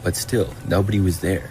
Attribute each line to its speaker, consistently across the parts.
Speaker 1: but still, nobody was there.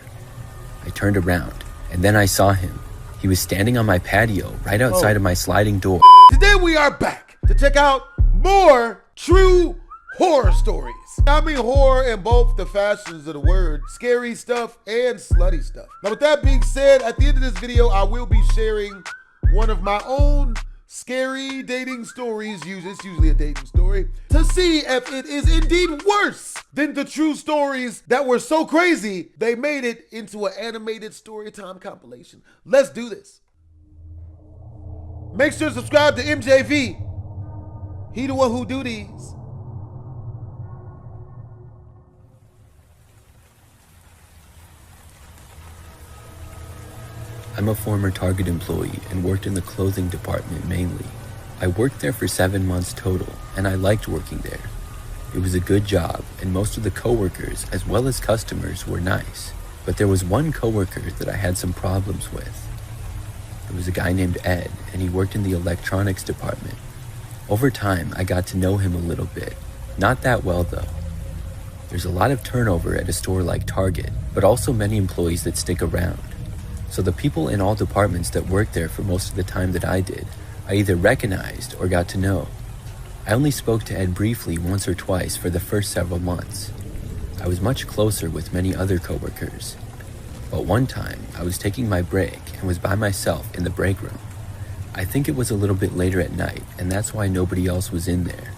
Speaker 1: I turned around, and then I saw him. He was standing on my patio, right outside of my sliding door.
Speaker 2: Today we are back to check out more true horror stories. I mean horror in both the fashions of the word, scary stuff and slutty stuff. Now with that being said, at the end of this video, I will be sharing one of my own scary dating stories, it's usually a dating story, to see if it is indeed worse than the true stories that were so crazy they made it into an animated story time compilation. Let's do this. Make sure to subscribe to MJV. He the one who do these.
Speaker 1: I'm a former Target employee and worked in the clothing department mainly. I worked there for 7 months total, and I liked working there. It was a good job, and most of the coworkers, as well as customers, were nice. But there was one coworker that I had some problems with. It was a guy named Ed, and he worked in the electronics department. Over time, I got to know him a little bit. Not that well, though. There's a lot of turnover at a store like Target, but also many employees that stick around. So the people in all departments that worked there for most of the time that I did, I either recognized or got to know. I only spoke to Ed briefly once or twice for the first several months. I was much closer with many other coworkers. But one time, I was taking my break and was by myself in the break room. I think it was a little bit later at night, and that's why nobody else was in there.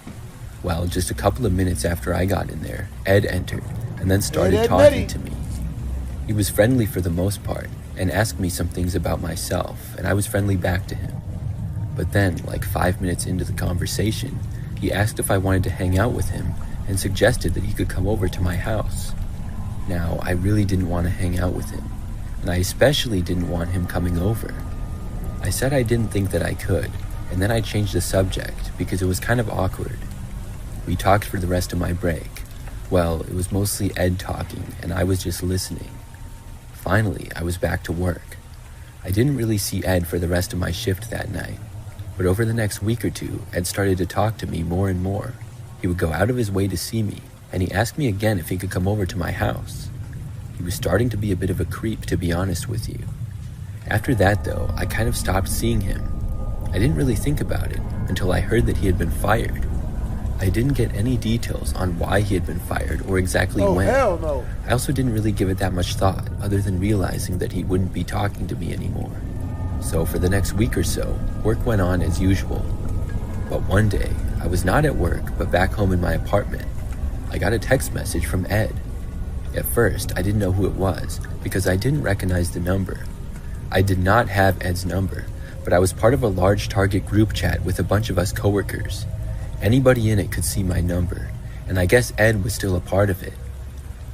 Speaker 1: Well, just a couple of minutes after I got in there, Ed entered and then started talking to me. He was friendly for the most part, and asked me some things about myself, and I was friendly back to him. But then, like 5 minutes into the conversation, he asked if I wanted to hang out with him and suggested that he could come over to my house. Now, I really didn't want to hang out with him, and I especially didn't want him coming over. I said I didn't think that I could, and then I changed the subject because it was kind of awkward. We talked for the rest of my break. Well, it was mostly Ed talking, and I was just listening. Finally, I was back to work. I didn't really see Ed for the rest of my shift that night, but over the next week or two, Ed started to talk to me more and more. He would go out of his way to see me, and he asked me again if he could come over to my house. He was starting to be a bit of a creep, to be honest with you. After that, though, I kind of stopped seeing him. I didn't really think about it until I heard that he had been fired. I didn't get any details on why he had been fired or exactly when.
Speaker 2: Hell no.
Speaker 1: I also didn't really give it that much thought, other than realizing that he wouldn't be talking to me anymore. So for the next week or so, work went on as usual. But one day, I was not at work, but back home in my apartment. I got a text message from Ed. At first, I didn't know who it was, because I didn't recognize the number. I did not have Ed's number, but I was part of a large Target group chat with a bunch of us coworkers. Anybody in it could see my number, and I guess Ed was still a part of it.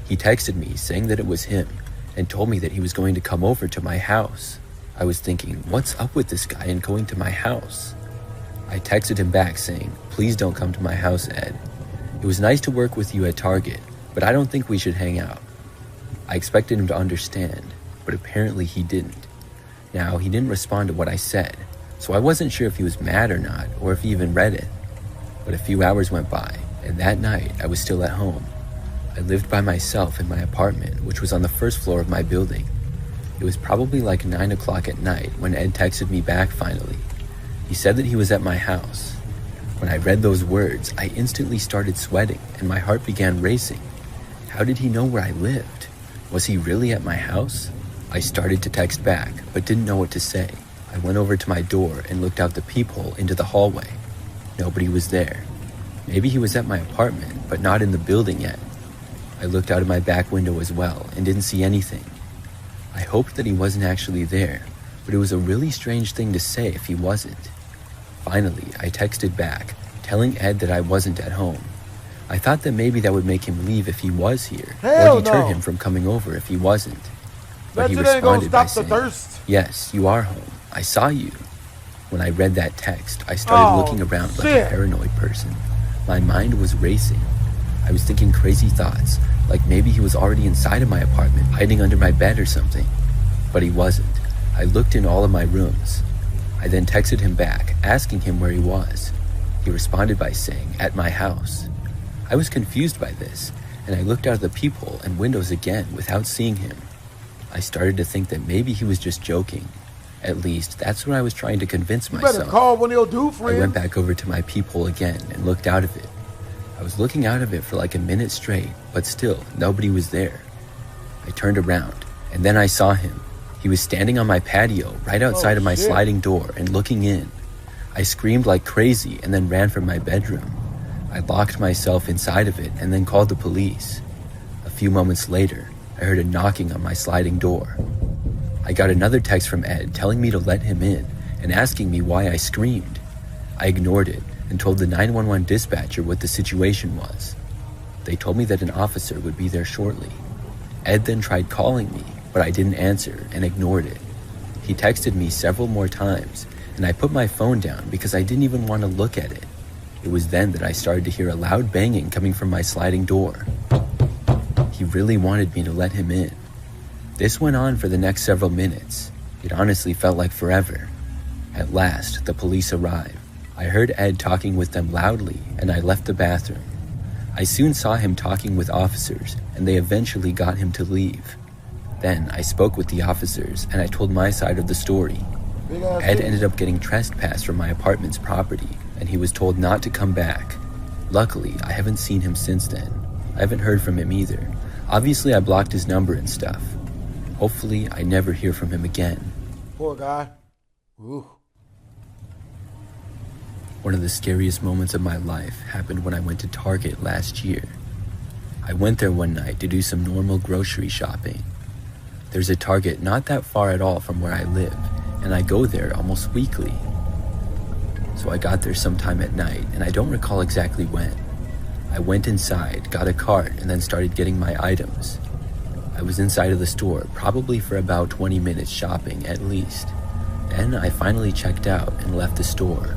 Speaker 1: He texted me saying that it was him, and told me that he was going to come over to my house. I was thinking, what's up with this guy and going to my house? I texted him back saying, please don't come to my house, Ed. It was nice to work with you at Target, but I don't think we should hang out. I expected him to understand, but apparently he didn't. Now, he didn't respond to what I said, so I wasn't sure if he was mad or not, or if he even read it. But a few hours went by, and that night I was still at home. I lived by myself in my apartment, which was on the first floor of my building. It was probably like 9 o'clock at night when Ed texted me back finally. He said that he was at my house. When I read those words, I instantly started sweating, and my heart began racing. How did he know where I lived? Was he really at my house? I started to text back, but didn't know what to say. I went over to my door and looked out the peephole into the hallway. Nobody was there. Maybe he was at my apartment, but not in the building yet. I looked out of my back window as well and didn't see anything. I hoped that he wasn't actually there, but it was a really strange thing to say if he wasn't. Finally, I texted back, telling Ed that I wasn't at home. I thought that maybe that would make him leave if he was here, or deter him from coming over if he wasn't. But he responded by saying, yes, you are home. I saw you. When I read that text, I started looking around like a paranoid person. My mind was racing. I was thinking crazy thoughts, like maybe he was already inside of my apartment, hiding under my bed or something. But he wasn't. I looked in all of my rooms. I then texted him back, asking him where he was. He responded by saying, at my house. I was confused by this, and I looked out of the peephole and windows again without seeing him. I started to think that maybe he was just joking. At least, that's what I was trying to convince myself.
Speaker 2: You better call one of your dude friends.
Speaker 1: I went back over to my peephole again and looked out of it. I was looking out of it for like a minute straight, but still, nobody was there. I turned around, and then I saw him. He was standing on my patio right outside of my sliding door and looking in. I screamed like crazy and then ran from my bedroom. I locked myself inside of it and then called the police. A few moments later, I heard a knocking on my sliding door. I got another text from Ed telling me to let him in and asking me why I screamed. I ignored it and told the 911 dispatcher what the situation was. They told me that an officer would be there shortly. Ed then tried calling me, but I didn't answer and ignored it. He texted me several more times, and I put my phone down because I didn't even want to look at it. It was then that I started to hear a loud banging coming from my sliding door. He really wanted me to let him in. This went on for the next several minutes. It honestly felt like forever. At last, the police arrived. I heard Ed talking with them loudly, and I left the bathroom. I soon saw him talking with officers, and they eventually got him to leave. Then I spoke with the officers, and I told my side of the story. Ed ended up getting trespassed from my apartment's property, and he was told not to come back. Luckily, I haven't seen him since then. I haven't heard from him either. Obviously, I blocked his number and stuff. Hopefully, I never hear from him again.
Speaker 2: Poor guy. Ooh.
Speaker 1: One of the scariest moments of my life happened when I went to Target last year. I went there one night to do some normal grocery shopping. There's a Target not that far at all from where I live, and I go there almost weekly. So I got there sometime at night, and I don't recall exactly when. I went inside, got a cart, and then started getting my items. I was inside of the store probably for about 20 minutes shopping at least. Then I finally checked out and left the store.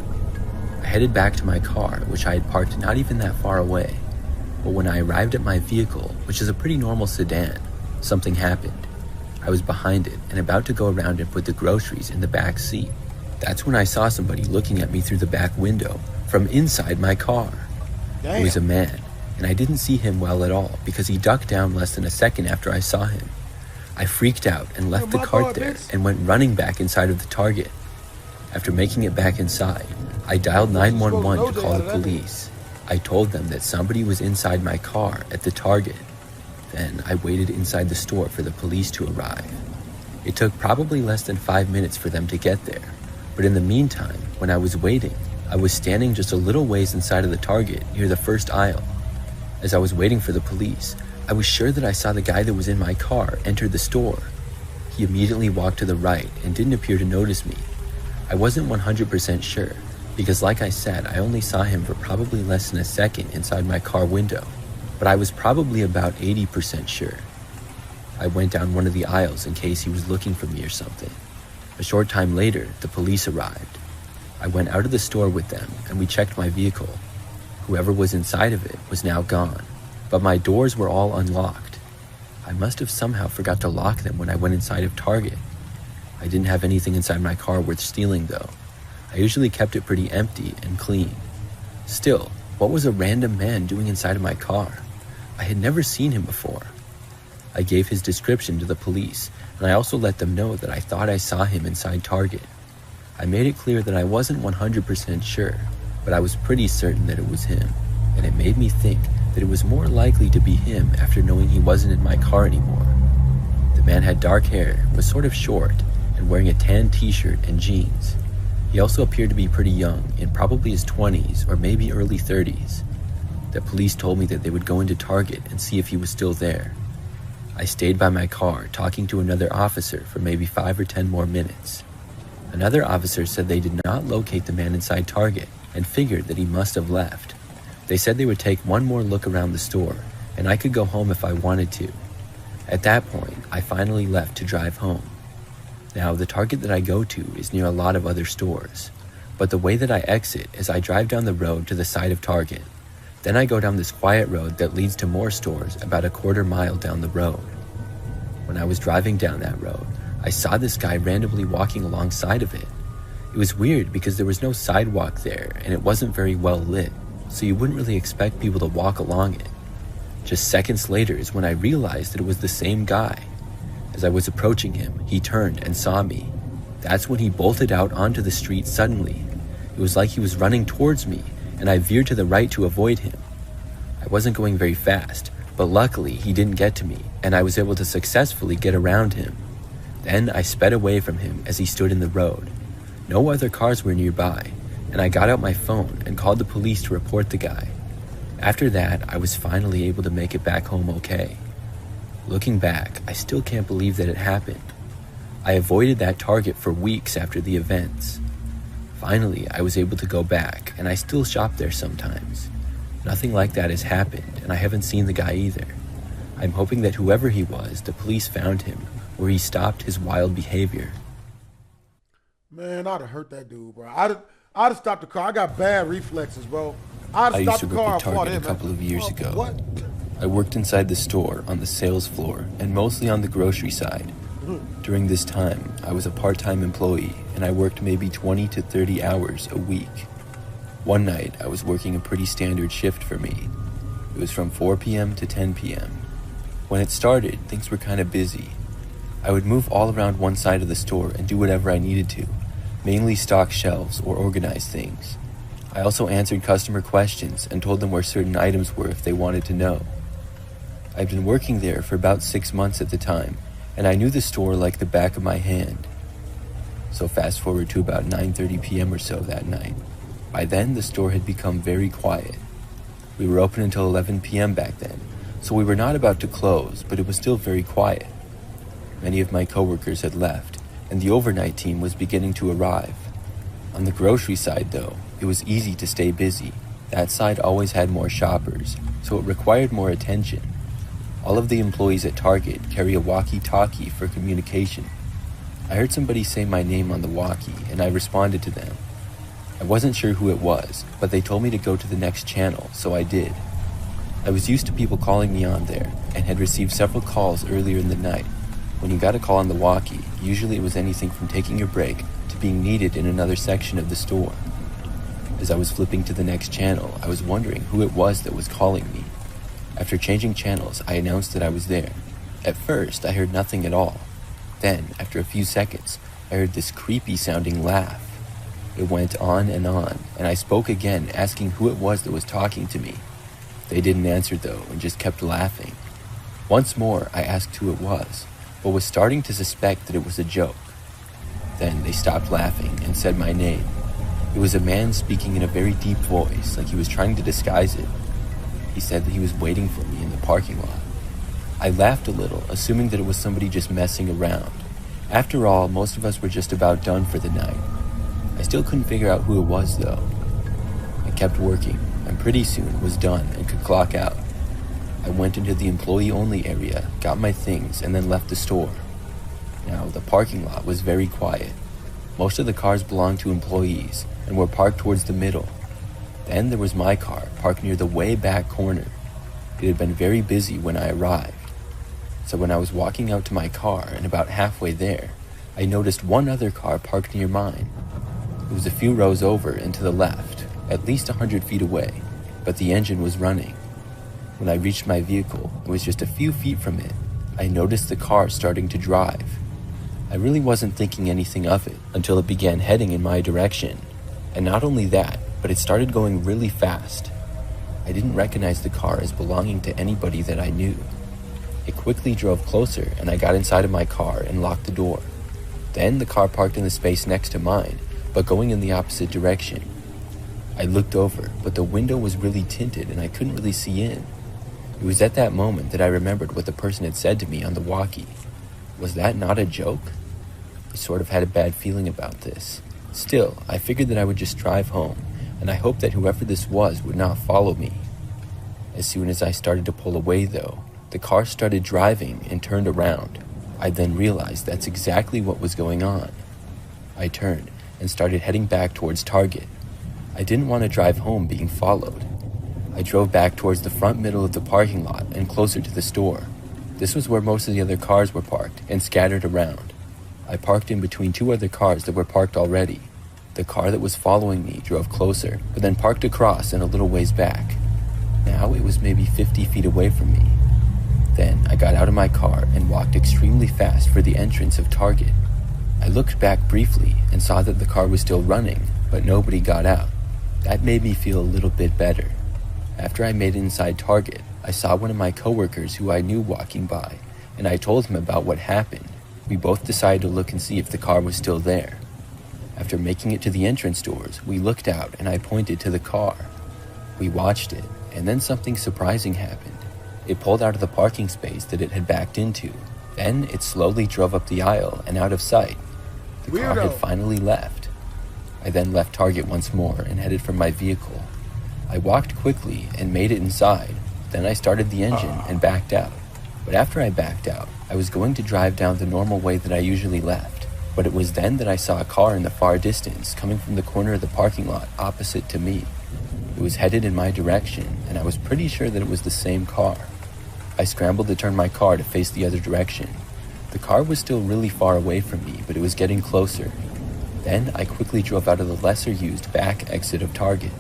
Speaker 1: I headed back to my car, which I had parked not even that far away. But when I arrived at my vehicle, which is a pretty normal sedan, something happened. I was behind it and about to go around and put the groceries in the back seat. That's when I saw somebody looking at me through the back window from inside my car.
Speaker 2: Damn.
Speaker 1: It was a man, and I didn't see him well at all because he ducked down less than a second after I saw him. I freaked out and left the cart there and went running back inside of the Target. After making it back inside, I dialed 911 to call the police. I told them that somebody was inside my car at the Target. Then I waited inside the store for the police to arrive. It took probably less than 5 minutes for them to get there. But in the meantime, when I was waiting, I was standing just a little ways inside of the Target near the first aisle. As I was waiting for the police, I was sure that I saw the guy that was in my car enter the store. He immediately walked to the right and didn't appear to notice me. I wasn't 100% sure, because like I said, I only saw him for probably less than a second inside my car window, but I was probably about 80% sure. I went down one of the aisles in case he was looking for me or something. A short time later, the police arrived. I went out of the store with them and we checked my vehicle. Whoever was inside of it was now gone, but my doors were all unlocked. I must have somehow forgot to lock them when I went inside of Target. I didn't have anything inside my car worth stealing though. I usually kept it pretty empty and clean. Still, what was a random man doing inside of my car? I had never seen him before. I gave his description to the police, and I also let them know that I thought I saw him inside Target. I made it clear that I wasn't 100% sure, but I was pretty certain that it was him, and it made me think that it was more likely to be him after knowing he wasn't in my car anymore. The man had dark hair, was sort of short, and wearing a tan t-shirt and jeans. He also appeared to be pretty young, in probably his 20s or maybe early 30s. The police told me that they would go into Target and see if he was still there. I stayed by my car talking to another officer for maybe 5 or 10 more minutes. Another officer said they did not locate the man inside Target and figured that he must have left. They said they would take one more look around the store and I could go home if I wanted to. At that point, I finally left to drive home. Now, the Target that I go to is near a lot of other stores, but the way that I exit is I drive down the road to the side of Target. Then I go down this quiet road that leads to more stores about a quarter mile down the road. When I was driving down that road, I saw this guy randomly walking alongside of it. It was weird because there was no sidewalk there and it wasn't very well lit, so you wouldn't really expect people to walk along it. Just seconds later is when I realized that it was the same guy. As I was approaching him, he turned and saw me. That's when he bolted out onto the street suddenly. It was like he was running towards me, and I veered to the right to avoid him. I wasn't going very fast, but luckily he didn't get to me, and I was able to successfully get around him. Then I sped away from him as he stood in the road. No other cars were nearby, and I got out my phone and called the police to report the guy. After that, I was finally able to make it back home okay. Looking back, I still can't believe that it happened. I avoided that target for weeks after the events. Finally, I was able to go back, and I still shop there sometimes. Nothing like that has happened, and I haven't seen the guy either. I'm hoping that whoever he was, the police found him, or he stopped his wild behavior.
Speaker 2: Man, I'd have hurt that dude, bro. I'd have stopped the car. I got bad reflexes, bro.
Speaker 1: I used to work at Target a couple of years ago.
Speaker 2: What?
Speaker 1: I worked inside the store on the sales floor and mostly on the grocery side. During this time, I was a part-time employee and I worked maybe 20 to 30 hours a week. One night, I was working a pretty standard shift for me. It was from 4 p.m. to 10 p.m. When it started, things were kind of busy. I would move all around one side of the store and do whatever I needed to, mainly stock shelves or organize things. I also answered customer questions and told them where certain items were if they wanted to know. I'd been working there for about 6 months at the time, and I knew the store like the back of my hand. So fast forward to about 9:30 p.m. or so that night. By then, the store had become very quiet. We were open until 11 p.m. back then, so we were not about to close, but it was still very quiet. Many of my coworkers had left, and the overnight team was beginning to arrive. On the grocery side, though, it was easy to stay busy. That side always had more shoppers, so it required more attention. All of the employees at Target carry a walkie-talkie for communication. I heard somebody say my name on the walkie, and I responded to them. I wasn't sure who it was, but they told me to go to the next channel, so I did. I was used to people calling me on there, and had received several calls earlier in the night. When you got a call on the walkie, usually it was anything from taking your break to being needed in another section of the store. As I was flipping to the next channel, I was wondering who it was that was calling me. After changing channels, I announced that I was there. At first, I heard nothing at all. Then, after a few seconds, I heard this creepy-sounding laugh. It went on, and I spoke again, asking who it was that was talking to me. They didn't answer, though, and just kept laughing. Once more, I asked who it was, but was starting to suspect that it was a joke. Then they stopped laughing and said my name. It was a man speaking in a very deep voice, like he was trying to disguise it. He said that he was waiting for me in the parking lot. I laughed a little, assuming that it was somebody just messing around. After all, most of us were just about done for the night. I still couldn't figure out who it was, though. I kept working, and pretty soon was done and could clock out. I went into the employee-only area, got my things, and then left the store. Now, the parking lot was very quiet. Most of the cars belonged to employees and were parked towards the middle. Then there was my car, parked near the way back corner. It had been very busy when I arrived. So when I was walking out to my car and about halfway there, I noticed one other car parked near mine. It was a few rows over and to the left, at least 100 feet away, but the engine was running. When I reached my vehicle, it was just a few feet from it. I noticed the car starting to drive. I really wasn't thinking anything of it until it began heading in my direction. And not only that, but it started going really fast. I didn't recognize the car as belonging to anybody that I knew. It quickly drove closer, and I got inside of my car and locked the door. Then the car parked in the space next to mine, but going in the opposite direction. I looked over, but the window was really tinted and I couldn't really see in. It was at that moment that I remembered what the person had said to me on the walkie. Was that not a joke? I sort of had a bad feeling about this. Still, I figured that I would just drive home, and I hoped that whoever this was would not follow me. As soon as I started to pull away, though, the car started driving and turned around. I then realized that's exactly what was going on. I turned and started heading back towards Target. I didn't want to drive home being followed. I drove back towards the front middle of the parking lot and closer to the store. This was where most of the other cars were parked and scattered around. I parked in between two other cars that were parked already. The car that was following me drove closer, but then parked across and a little ways back. Now it was maybe 50 feet away from me. Then I got out of my car and walked extremely fast for the entrance of Target. I looked back briefly and saw that the car was still running, but nobody got out. That made me feel a little bit better. After I made it inside Target, I saw one of my coworkers who I knew walking by, and I told him about what happened. We both decided to look and see if the car was still there. After making it to the entrance doors, we looked out and I pointed to the car. We watched it, and then something surprising happened. It pulled out of the parking space that it had backed into. Then it slowly drove up the aisle and out of sight. The car had finally left. I then left Target once more and headed for my vehicle. I walked quickly and made it inside. Then I started the engine and backed out. But after I backed out, I was going to drive down the normal way that I usually left. But it was then that I saw a car in the far distance coming from the corner of the parking lot opposite to me. It was headed in my direction, and I was pretty sure that it was the same car. I scrambled to turn my car to face the other direction. The car was still really far away from me, but it was getting closer. Then I quickly drove out of the lesser-used back exit of Target.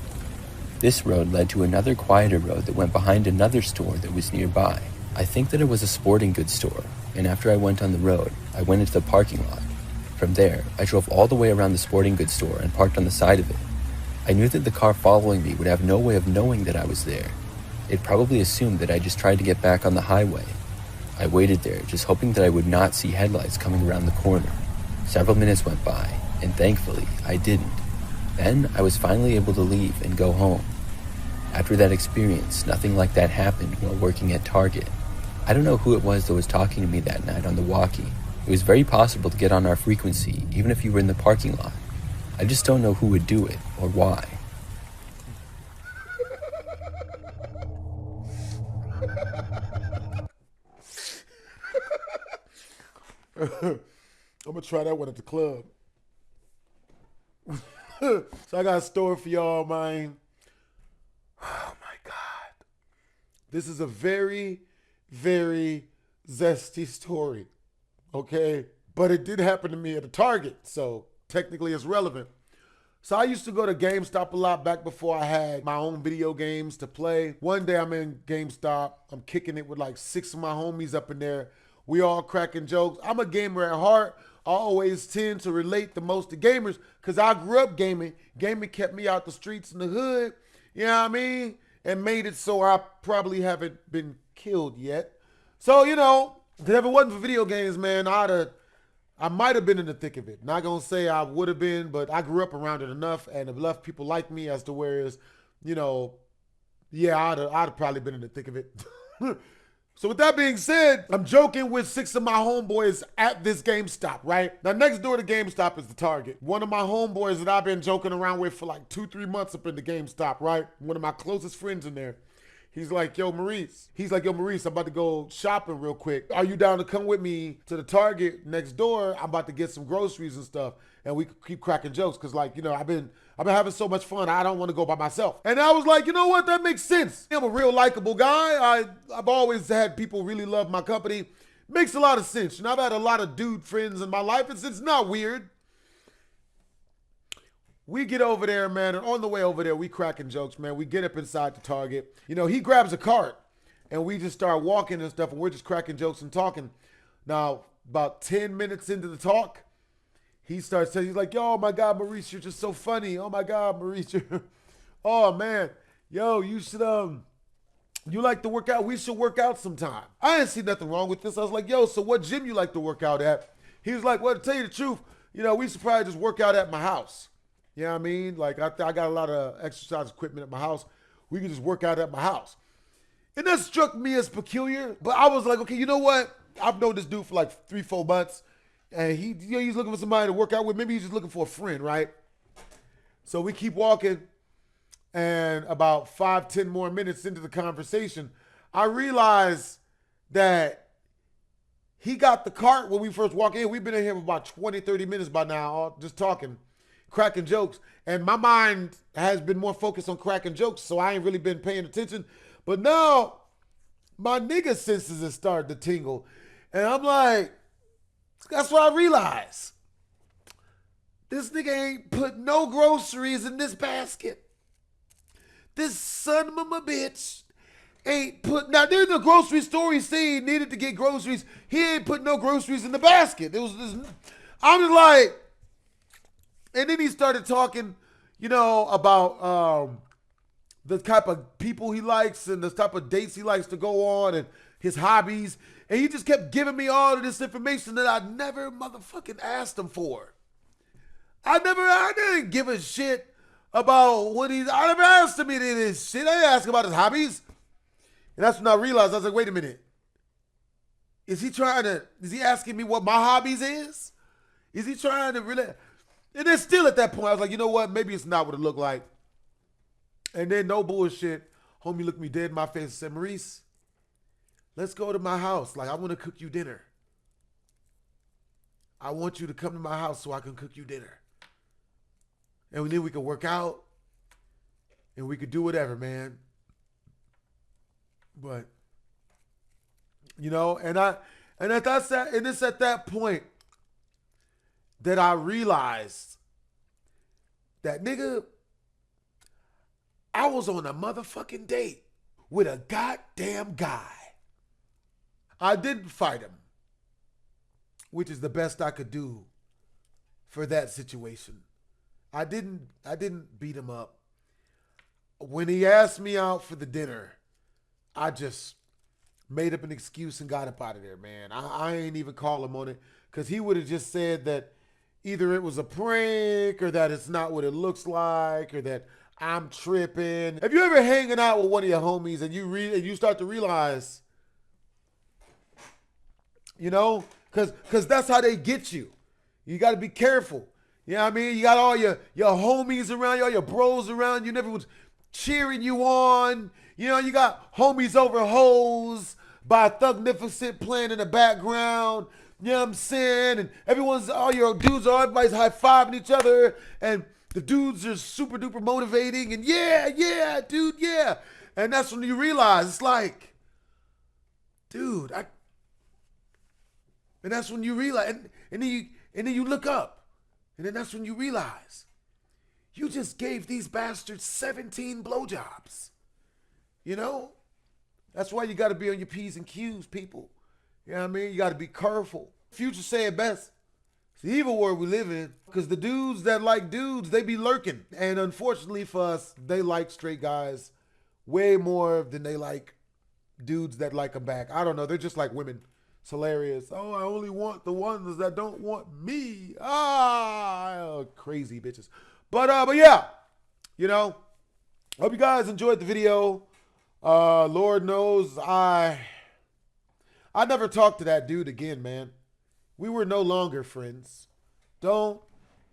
Speaker 1: This road led to another quieter road that went behind another store that was nearby. I think that it was a sporting goods store, and after I went on the road, I went into the parking lot. From there, I drove all the way around the sporting goods store and parked on the side of it. I knew that the car following me would have no way of knowing that I was there. It probably assumed that I just tried to get back on the highway. I waited there, just hoping that I would not see headlights coming around the corner. Several minutes went by, and thankfully, I didn't. Then, I was finally able to leave and go home. After that experience, nothing like that happened while working at Target. I don't know who it was that was talking to me that night on the walkie. It was very possible to get on our frequency, even if you were in the parking lot. I just don't know who would do it, or why.
Speaker 2: I'm gonna try that one at the club. So I got a story for y'all, man. Oh my God. This is a very, very zesty story. Okay? But it did happen to me at a Target, so technically it's relevant. So I used to go to GameStop a lot back before I had my own video games to play. One day I'm in GameStop. I'm kicking it with like 6 of my homies up in there. We all cracking jokes. I'm a gamer at heart. I always tend to relate the most to gamers because I grew up gaming. Gaming kept me out the streets in the hood, you know what I mean? And made it so I probably haven't been killed yet. So, you know, if it wasn't for video games, man, I might have been in the thick of it. Not gonna say I would have been, but I grew up around it enough and have left people like me as to where is, you know, yeah, I'd have probably been in the thick of it. So with that being said, I'm joking with 6 of my homeboys at this GameStop, right? Now next door to GameStop is the Target. One of my homeboys that I've been joking around with for like 2-3 months up in the GameStop, right? One of my closest friends in there. He's like, yo, Maurice. I'm about to go shopping real quick. Are you down to come with me to the Target next door? I'm about to get some groceries and stuff. And we keep cracking jokes because, like, you know, I've been having so much fun. I don't want to go by myself. And I was like, you know what? That makes sense. I'm a real likable guy. I've always had people really love my company. Makes a lot of sense. You know, I've had a lot of dude friends in my life. It's not weird. We get over there, man, and on the way over there, we cracking jokes, man. We get up inside the Target. You know, he grabs a cart, and we just start walking and stuff, and we're just cracking jokes and talking. Now, about 10 minutes into the talk, he starts saying, he's like, yo, oh my God, Maurice, you're just so funny. Oh my God, Maurice, oh man, yo, you should, you like to work out? We should work out sometime. I didn't see nothing wrong with this. I was like, yo, so what gym you like to work out at? He was like, well, to tell you the truth, you know, we should probably just work out at my house. You know what I mean? Like, I got a lot of exercise equipment at my house. We can just work out at my house. And that struck me as peculiar. But I was like, okay, you know what? I've known this dude for like 3-4 months. And he's looking for somebody to work out with. Maybe he's just looking for a friend, right? So we keep walking. And about 5-10 more minutes into the conversation, I realized that he got the cart when we first walked in. We've been in here for about 20-30 minutes by now, just talking, cracking jokes. And my mind has been more focused on cracking jokes, so I ain't really been paying attention. But now my nigga senses have started to tingle. And I'm like, that's what I realized. This nigga ain't put no groceries in this basket. This son of a bitch ain't put, now there's the grocery store, he said he needed to get groceries. He ain't put no groceries in the basket. It was this, I'm just like, and then he started talking, you know, about the type of people he likes and the type of dates he likes to go on and his hobbies. And he just kept giving me all of this information that I never motherfucking asked him for. I didn't give a shit about what I never asked him any of this shit. I didn't ask him about his hobbies. And that's when I realized, I was like, wait a minute. Is he asking me what my hobbies is? Is he trying to really? And then still at that point, I was like, you know what? Maybe it's not what it looked like. And then no bullshit. Homie looked me dead in my face and said, Maurice, let's go to my house. Like, I want to cook you dinner. I want you to come to my house so I can cook you dinner. And then we could work out. And we could do whatever, man. But, you know, it's at that point that I realized that, nigga, I was on a motherfucking date with a goddamn guy. I didn't fight him, which is the best I could do for that situation. I didn't beat him up. When he asked me out for the dinner, I just made up an excuse and got up out of there, man. I ain't even call him on it, because he would have just said that either it was a prank or that it's not what it looks like or that I'm tripping. If you ever hanging out with one of your homies and you start to realize, you know, because that's how they get you. You got to be careful. You know what I mean? You got all your homies around you, all your bros around you, and everyone's cheering you on. You know, you got homies over hoes by Thugnificent playing in the background. You know what I'm saying? And everybody's high-fiving each other, and the dudes are super duper motivating, and yeah, dude, yeah. And that's when you realize, it's like, dude, and that's when you realize, and then you look up, and then that's when you realize, you just gave these bastards 17 blowjobs. You know? That's why you got to be on your P's and Q's, people. You know what I mean? You got to be careful. Future said best. It's the evil world we live in. Because the dudes that like dudes, they be lurking. And unfortunately for us, they like straight guys way more than they like dudes that like them back. I don't know. They're just like women. It's hilarious. Oh, I only want the ones that don't want me. Crazy bitches. But yeah, you know, hope you guys enjoyed the video. Lord knows I never talked to that dude again, man. We were no longer friends. You know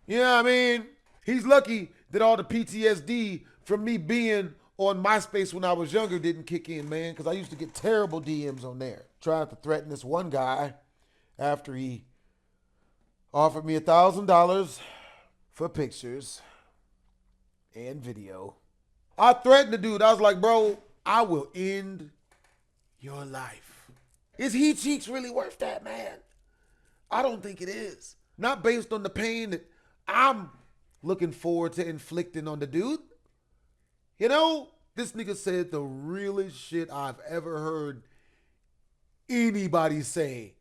Speaker 2: what I mean? He's lucky that all the PTSD from me being on MySpace when I was younger didn't kick in, man, because I used to get terrible DMs on there trying to threaten this one guy after he offered me $1,000 for pictures and video. I threatened the dude. I was like, bro, I will end your life. Is He Cheeks really worth that, man? I don't think it is. Not based on the pain that I'm looking forward to inflicting on the dude. You know, this nigga said the realest shit I've ever heard anybody say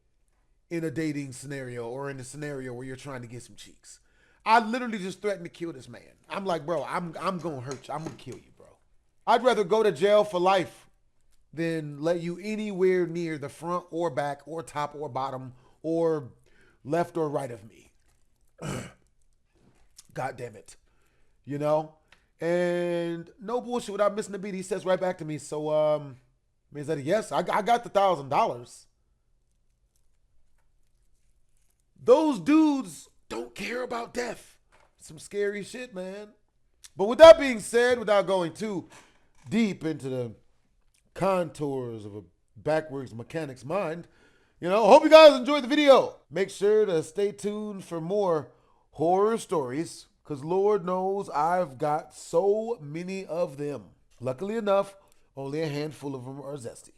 Speaker 2: in a dating scenario or in a scenario where you're trying to get some cheeks. I literally just threatened to kill this man. I'm like, bro, I'm going to hurt you. I'm going to kill you, bro. I'd rather go to jail for life than let you anywhere near the front or back or top or bottom or left or right of me. God damn it. You know? And no bullshit, without missing a beat, he says right back to me, so, is that a yes? I got the $1,000. Those dudes don't care about death. Some scary shit, man. But with that being said, without going too deep into the contours of a backwards mechanic's mind, you know, hope you guys enjoyed the video. Make sure to stay tuned for more horror stories, because Lord knows I've got so many of them. Luckily enough, only a handful of them are zesty.